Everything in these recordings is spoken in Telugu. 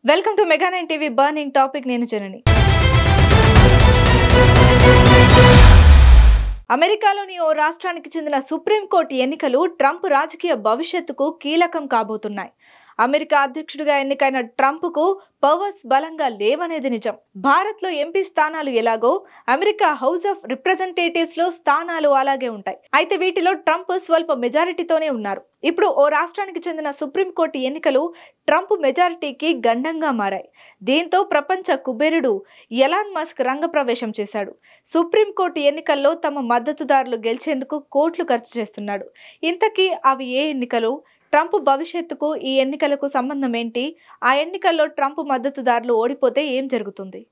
Welcome to mega 9 TV burning topic. నేను జనని. అమెరికాలోని ఓ రాష్ట్రానికి చెందిన సుప్రీంకోర్టు ఎన్నికలు ట్రంప్ రాజకీయ భవిష్యత్తుకు కీలకం కాబోతున్నాయి. అమెరికా అధ్యక్షుడిగా ఎన్నికైన ట్రంప్కు పవర్స్ బలంగా లేవనేది నిజం. భారత్లో ఎంపీ స్థానాలు ఎలాగో అమెరికా హౌస్ ఆఫ్ రిప్రజెంటేటివ్స్ లో స్థానాలు అలాగే ఉంటాయి. అయితే వీటిలో ట్రంప్ స్వల్ప మెజారిటీతోనే ఉన్నారు. ఇప్పుడు ఓ రాష్ట్రానికి చెందిన సుప్రీంకోర్టు ఎన్నికలు ట్రంప్ మెజారిటీకి గండంగా మారాయి. దీంతో ప్రపంచ కుబేరుడు ఎలాన్ మస్క్ రంగప్రవేశం చేశాడు. సుప్రీంకోర్టు ఎన్నికల్లో తమ మద్దతుదారులు గెలిచేందుకు కోట్లు ఖర్చు చేస్తున్నాడు. ఇంతకీ అవి ఏ ఎన్నికలు? ట్రంప్ భవిష్యత్తుకు ఈ ఎన్నికలకు సంబంధం ఏంటి? ఆ ఎన్నికల్లో ట్రంప్ మద్దతుదారులు ఓడిపోతే ఏం జరుగుతుంది?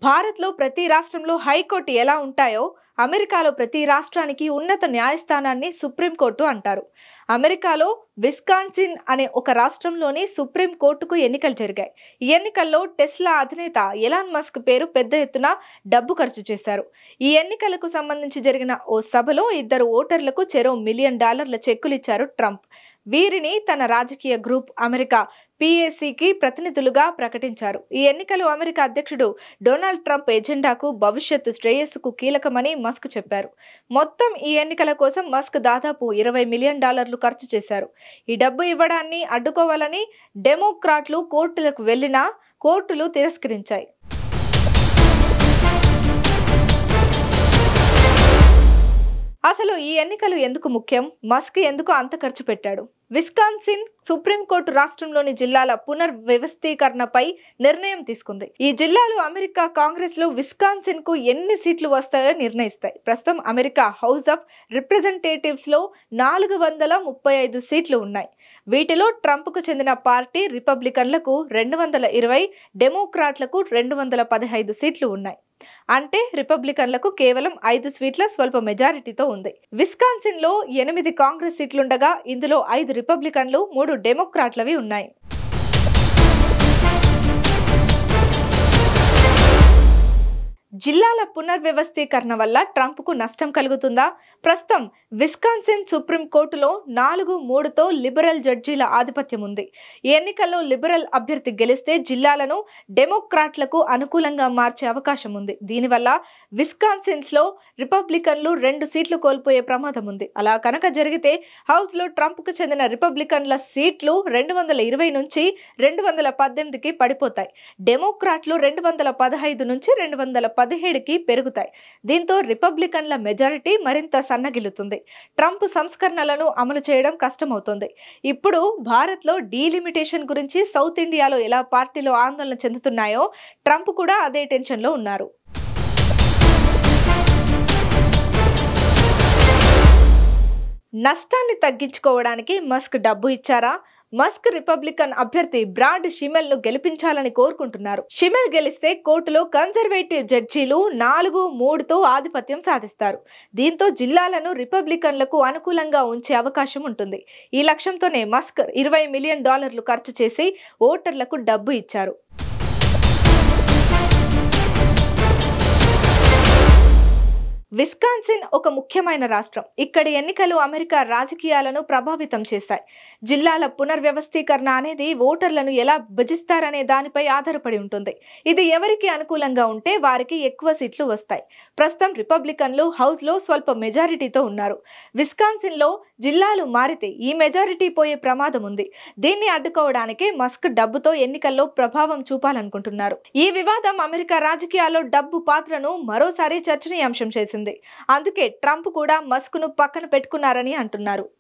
భారత్లో ప్రతి రాష్ట్రంలో హైకోర్టు ఎలా ఉంటాయో అమెరికాలో ప్రతి రాష్ట్రానికి ఉన్నత న్యాయస్థానాన్ని సుప్రీంకోర్టు అంటారు. అమెరికాలో విస్కాన్సిన్ అనే ఒక రాష్ట్రంలోని సుప్రీంకోర్టుకు ఎన్నికలు జరిగాయి. ఈ ఎన్నికల్లో టెస్లా అధినేత ఎలాన్ మస్క్ పేరు పెద్ద ఎత్తున డబ్బు ఖర్చు చేశారు. ఈ ఎన్నికలకు సంబంధించి జరిగిన ఓ సభలో ఇద్దరు ఓటర్లకు చెరో $1 మిలియన్ చెక్కులు ఇచ్చారు ట్రంప్. వీరిని తన రాజకీయ గ్రూప్ అమెరికా PACకి ప్రతినిధులుగా ప్రకటించారు. ఈ ఎన్నికలు అమెరికా అధ్యక్షుడు డొనాల్డ్ ట్రంప్ ఎజెండాకు, భవిష్యత్తు శ్రేయస్సుకు కీలకమని మస్క్ చెప్పారు. మొత్తం ఈ ఎన్నికల కోసం మస్క్ దాదాపు $20 మిలియన్ ఖర్చు చేశారు. ఈ డబ్బు ఇవ్వడాన్ని అడ్డుకోవాలని డెమోక్రాట్లు కోర్టులకు వెళ్లినా కోర్టులు తిరస్కరించాయి. అసలు ఈ ఎన్నికలు ఎందుకు ముఖ్యం? మస్క్ ఎందుకు అంత ఖర్చు పెట్టాడు? విస్కాన్సిన్ సుప్రీంకోర్టు రాష్ట్రంలోని జిల్లాల పునర్వ్యవస్థీకరణపై నిర్ణయం తీసుకుంది. ఈ జిల్లాలు అమెరికా కాంగ్రెస్ లో విస్కాన్సిన్ కు ఎన్ని సీట్లు వస్తాయో నిర్ణయిస్తాయి. ప్రస్తుతం అమెరికా హౌస్ ఆఫ్ రిప్రజెంటేటివ్స్ లో 435 సీట్లు ఉన్నాయి. వీటిలో ట్రంప్ కు చెందిన పార్టీ రిపబ్లికన్లకు 220, డెమోక్రాట్లకు 215 సీట్లు ఉన్నాయి. అంటే రిపబ్లికన్లకు కేవలం 5 సీట్ల స్వల్ప మెజారిటీతో ఉంది. విస్కాన్సిన్ లో 8 కాంగ్రెస్ సీట్లుండగా ఇందులో 5 రిపబ్లికన్లు, 3 డెమోక్రాట్లవి ఉన్నాయి. జిల్లాల పునర్వ్యవస్థీకరణ వల్ల ట్రంప్కు నష్టం కలుగుతుందా? ప్రస్తుతం విస్కాన్సిన్ సుప్రీంకోర్టులో 4-3తో లిబరల్ జడ్జీల ఆధిపత్యం ఉంది. ఈ ఎన్నికల్లో లిబరల్ అభ్యర్థి గెలిస్తే జిల్లాలను డెమోక్రాట్లకు అనుకూలంగా మార్చే అవకాశం ఉంది. దీనివల్ల విస్కాన్సిన్స్ లో రిపబ్లికన్లు 2 సీట్లు కోల్పోయే ప్రమాదం ఉంది. అలా కనుక జరిగితే హౌస్ లో ట్రంప్ కు చెందిన రిపబ్లికన్ల సీట్లు 220 నుంచి 218కి పడిపోతాయి. డెమోక్రాట్లు 215 నుంచి 217కి పెరుగుతాయి. దీంతో రిపబ్లికన్ల మెజారిటీ మరింత సన్నగిల్లుతుంది. ట్రంప్ సంస్కరణలను అమలు చేయడం కష్టమవుతుంది. ఇప్పుడు భారత్లో డీలిమిటేషన్ గురించి సౌత్ ఇండియాలో ఎలా పార్టీలో ఆందోళన చెందుతున్నాయో ట్రంప్ కూడా అదే టెన్షన్లో ఉన్నారు. నష్టాన్ని తగ్గించుకోవడానికి మస్క్ డబ్బు ఇచ్చారా? మస్క్ రిపబ్లికన్ అభ్యర్థి బ్రాడ్ షిమెల్ ను గెలిపించాలని కోరుకుంటున్నారు. షిమెల్ గెలిస్తే కోర్టులో కన్జర్వేటివ్ జడ్జీలు 4-3తో ఆధిపత్యం సాధిస్తారు. దీంతో జిల్లాలను రిపబ్లికన్లకు అనుకూలంగా ఉంచే అవకాశం ఉంటుంది. ఈ లక్ష్యంతోనే మస్క్ $20 మిలియన్ ఖర్చు చేసి ఓటర్లకు డబ్బు ఇచ్చారు. విస్కాన్సిన్ ఒక ముఖ్యమైన రాష్ట్రం. ఇక్కడి ఎన్నికలు అమెరికా రాజకీయాలను ప్రభావితం చేశాయి. జిల్లాల పునర్వ్యవస్థీకరణ అనేది ఓటర్లను ఎలా విభజిస్తారనే దానిపై ఆధారపడి ఉంటుంది. ఇది ఎవరికి అనుకూలంగా ఉంటే వారికి ఎక్కువ సీట్లు వస్తాయి. ప్రస్తుతం రిపబ్లికన్లు హౌస్ లో స్వల్ప మెజారిటీతో ఉన్నారు. విస్కాన్సిన్ లో జిల్లాలు మారితే ఈ మెజారిటీ పోయే ప్రమాదం ఉంది. దీన్ని అడ్డుకోవడానికి మస్క్ డబ్బుతో ఎన్నికల్లో ప్రభావం చూపాలనుకుంటున్నారు. ఈ వివాదం అమెరికా రాజకీయాల్లో డబ్బు పాత్రను మరోసారి చర్చనీయాంశం చేసింది. అందుకే ట్రంప్ కూడా మస్క్ ను పక్కన పెట్టుకున్నారని అంటున్నారు.